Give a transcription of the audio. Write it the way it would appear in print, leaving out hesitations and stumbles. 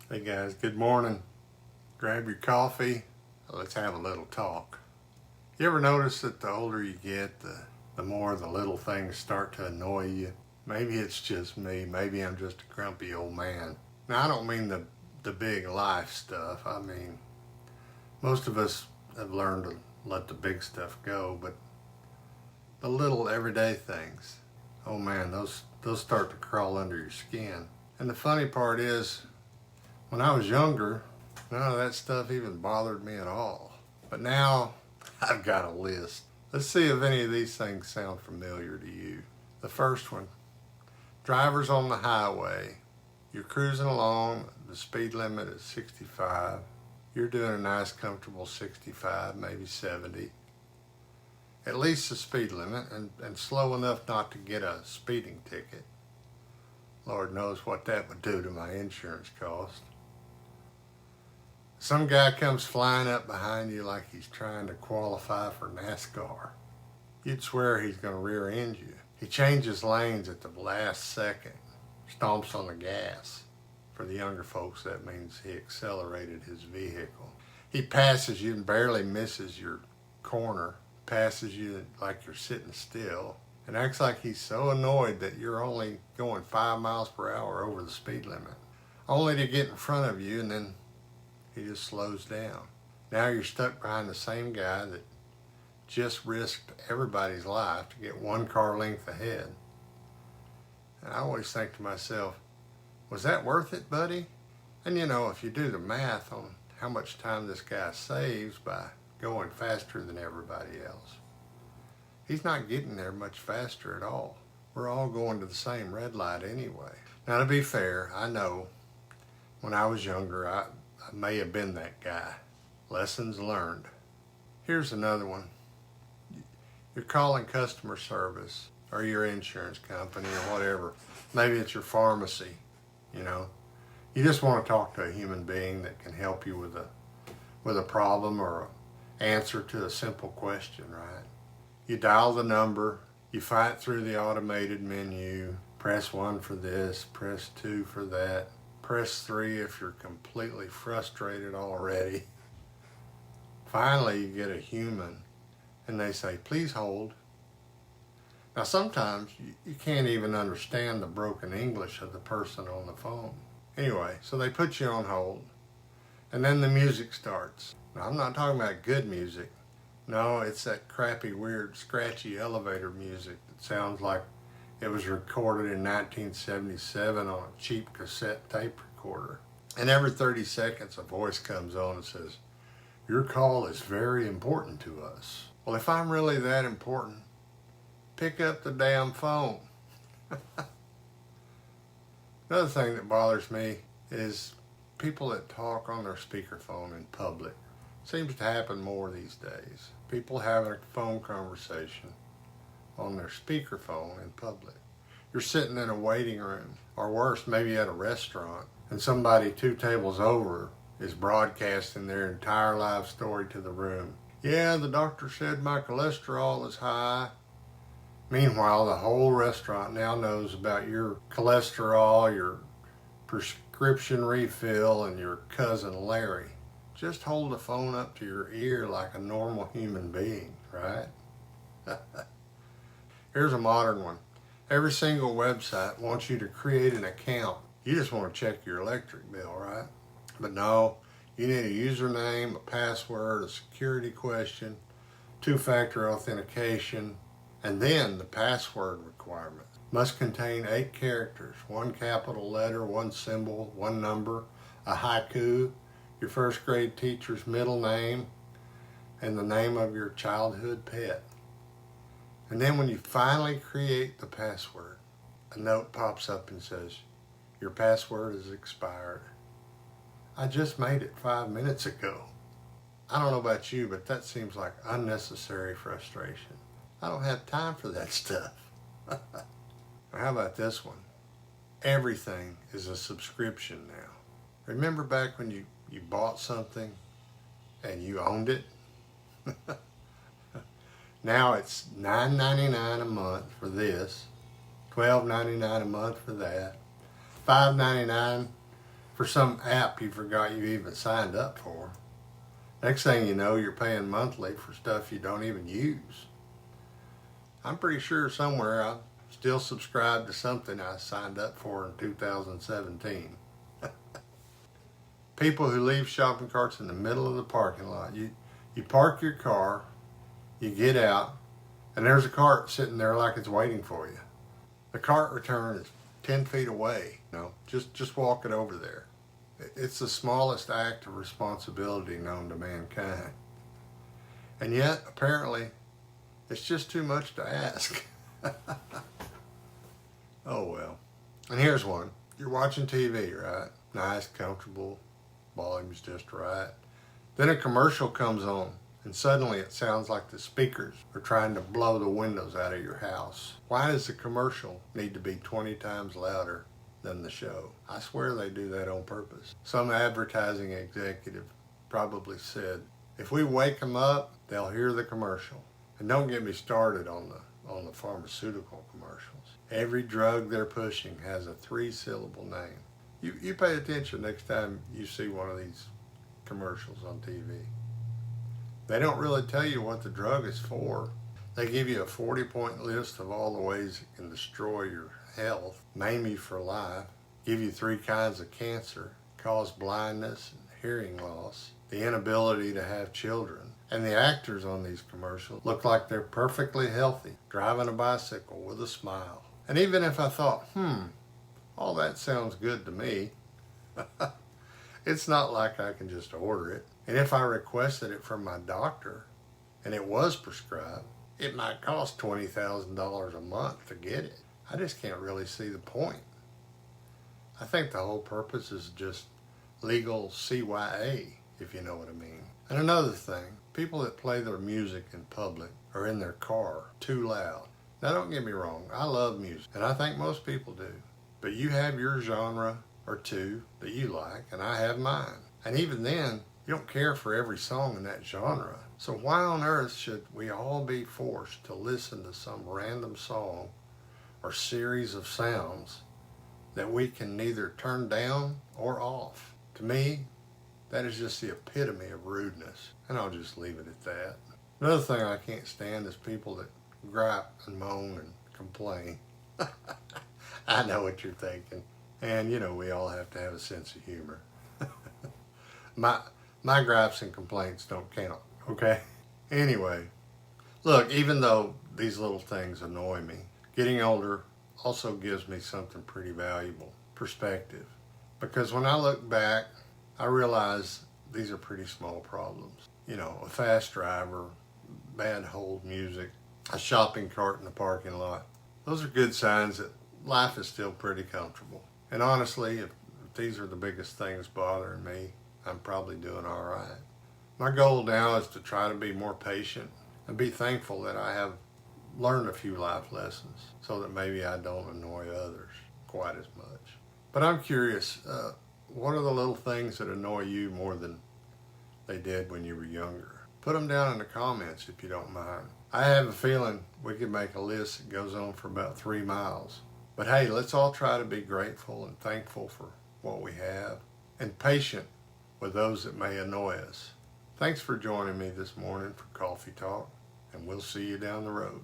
Hey guys, good morning. Grab your coffee. Let's have a little talk. You ever notice that the older you get, the more the little things start to annoy you? Maybe it's just me. Maybe I'm just a grumpy old man. Now, I don't mean the big life stuff. I mean, most of us have learned to let the big stuff go, but the little everyday things, oh man, those start to crawl under your skin. And the funny part is, when I was younger, none of that stuff even bothered me at all. But now, I've got a list. Let's see if any of these things sound familiar to you. The first one, drivers on the highway. You're cruising along, the speed limit is 65. You're doing a nice, comfortable 65, maybe 70. At least the speed limit, and slow enough not to get a speeding ticket. Lord knows what that would do to my insurance cost. Some guy comes flying up behind you like he's trying to qualify for NASCAR. You'd swear he's going to rear end you. He changes lanes at the last second, stomps on the gas. For the younger folks, that means he accelerated his vehicle. He passes you and barely misses your corner, passes you like you're sitting still, and acts like he's so annoyed that you're only going 5 miles per hour over the speed limit, only to get in front of you, and then he just slows down. Now you're stuck behind the same guy that just risked everybody's life to get 1 car length ahead. And I always think to myself, was that worth it, buddy? And you know, if you do the math on how much time this guy saves by going faster than everybody else, he's not getting there much faster at all. We're all going to the same red light anyway. Now, to be fair, I know when I was younger, I may have been that guy. Lessons learned. Here's another one. You're calling customer service or your insurance company or whatever. Maybe it's your pharmacy, you know. You just want to talk to a human being that can help you with a problem or an answer to a simple question, right? You dial the number, you fight through the automated menu, press 1 for this, press 2 for that, press 3 if you're completely frustrated already. Finally, you get a human and they say, please hold. Now, sometimes you can't even understand the broken English of the person on the phone. Anyway, so they put you on hold and then the music starts. Now, I'm not talking about good music. No, it's that crappy, weird, scratchy elevator music that sounds like it was recorded in 1977 on a cheap cassette tape recorder. And every 30 seconds a voice comes on and says, your call is very important to us. Well, if I'm really that important, pick up the damn phone. Another thing that bothers me is people that talk on their speakerphone in public. Seems to happen more these days. People having a phone conversation on their speakerphone in public. You're sitting in a waiting room, or worse, maybe at a restaurant, and somebody 2 tables over is broadcasting their entire life story to the room. Yeah, the doctor said my cholesterol is high. Meanwhile, the whole restaurant now knows about your cholesterol, your prescription refill, and your cousin Larry. Just hold the phone up to your ear like a normal human being, right? Here's a modern one. Every single website wants you to create an account. You just want to check your electric bill, right? But no, you need a username, a password, a security question, 2-factor authentication, and then the password requirement. Must contain 8 characters, 1 capital letter, 1 symbol, 1 number, a haiku, your first grade teacher's middle name, and the name of your childhood pet. And then when you finally create the password, a note pops up and says, your password is expired. I just made it 5 minutes ago. I don't know about you, but that seems like unnecessary frustration. I don't have time for that stuff. How about this one? Everything is a subscription now. Remember back when you bought something and you owned it? Now it's $9.99 a month for this, $12.99 a month for that, $5.99 for some app you forgot you even signed up for. Next thing you know, you're paying monthly for stuff you don't even use. I'm pretty sure somewhere I still subscribe to something I signed up for in 2017. People who leave shopping carts in the middle of the parking lot. You park your car, you get out, and there's a cart sitting there like it's waiting for you. The cart return is 10 feet away. Just walk it over there. It's the smallest act of responsibility known to mankind. And yet, apparently, it's just too much to ask. Oh well. And here's one. You're watching TV, right? Nice, comfortable, volume's just right. Then a commercial comes on, and suddenly it sounds like the speakers are trying to blow the windows out of your house. Why does the commercial need to be 20 times louder than the show? I swear they do that on purpose. Some advertising executive probably said, if we wake them up, they'll hear the commercial. And don't get me started on the pharmaceutical commercials. Every drug they're pushing has a 3-syllable name. You pay attention next time you see one of these commercials on TV. They don't really tell you what the drug is for. They give you a 40-point list of all the ways it can destroy your health, maim you for life, give you 3 kinds of cancer, cause blindness and hearing loss, the inability to have children. And the actors on these commercials look like they're perfectly healthy, driving a bicycle with a smile. And even if I thought, all that sounds good to me, it's not like I can just order it. And if I requested it from my doctor and it was prescribed, it might cost $20,000 a month to get it. I just can't really see the point. I think the whole purpose is just legal CYA, if you know what I mean. And another thing, people that play their music in public or in their car too loud. Now don't get me wrong, I love music, and I think most people do. But you have your genre or two that you like, and I have mine. And even then, you don't care for every song in that genre. So why on earth should we all be forced to listen to some random song or series of sounds that we can neither turn down or off? To me, that is just the epitome of rudeness, and I'll just leave it at that. Another thing I can't stand is people that gripe and moan and complain. I know what you're thinking. And, we all have to have a sense of humor. My gripes and complaints don't count, okay? Anyway, look, even though these little things annoy me, getting older also gives me something pretty valuable, perspective. Because when I look back, I realize these are pretty small problems. A fast driver, bad hold music, a shopping cart in the parking lot. Those are good signs that life is still pretty comfortable. And honestly, if these are the biggest things bothering me, I'm probably doing all right. My goal now is to try to be more patient and be thankful that I have learned a few life lessons so that maybe I don't annoy others quite as much. But I'm curious, what are the little things that annoy you more than they did when you were younger? Put them down in the comments if you don't mind. I have a feeling we could make a list that goes on for about 3 miles. But hey, let's all try to be grateful and thankful for what we have and patient with those that may annoy us. Thanks for joining me this morning for Coffee Talk, and we'll see you down the road.